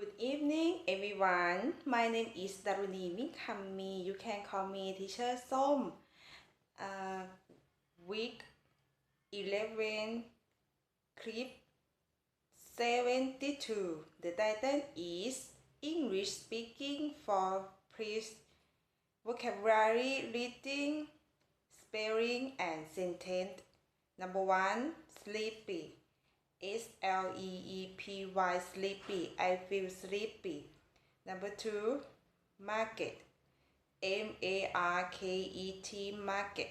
Good evening, everyone. My name is Daruni Mikhami. You can call me Teacher Som. Week 11, clip 72. The title is English Speaking for Please Vocabulary Reading, Spelling, and Sentence. Number 1. Sleepy. S-L-E-E-P-Y, sleepy. I feel sleepy. Number 2. Market. M-A-R-K-E-T, market.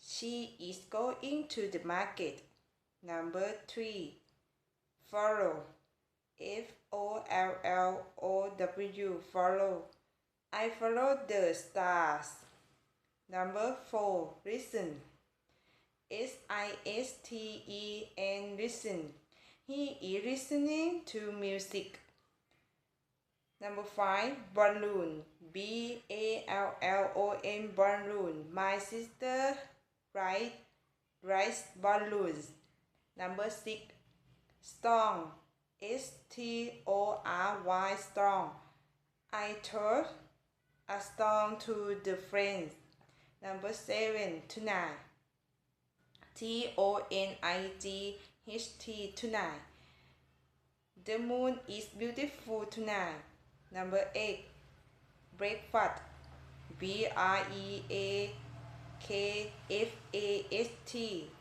She is going to the market. Number 3. Follow. F-O-L-L-O-W, follow. I follow the stars. Number 4. Listen. S-I-S-T-E-N, listen. He is listening to music. Number 5. Balloon. B-A-L-L-O-N, balloon. My sister rides balloons. Number 6. Storm. S-T-O-R-Y, storm. I told a storm to the friends. Number 7. Tonight. T-O-N-I-G-H-T, tonight. The moon is beautiful tonight. Number 8. Breakfast. B-R-E-A-K-F-A-S-T,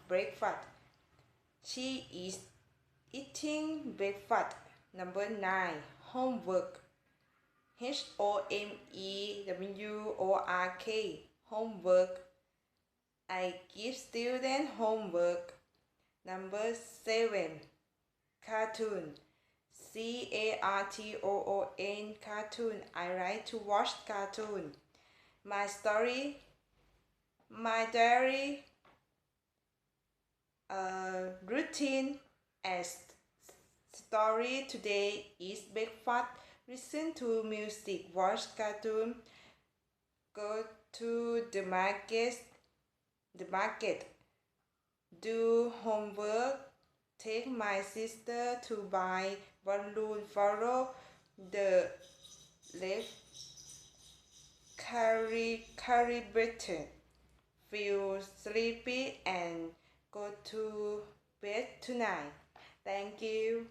breakfast. She is eating breakfast. Number 9. Homework. H-O-M-E-W-O-R-K, homework. I give students homework. Number 7. Cartoon. C-A-R-T-O-O-N, cartoon. I like to watch cartoon. My story, my diary, routine and story today is breakfast. Listen to music, watch cartoon, go to the market, do homework, take my sister to buy balloon, follow the left calibrated, feel sleepy and go to bed tonight. Thank you.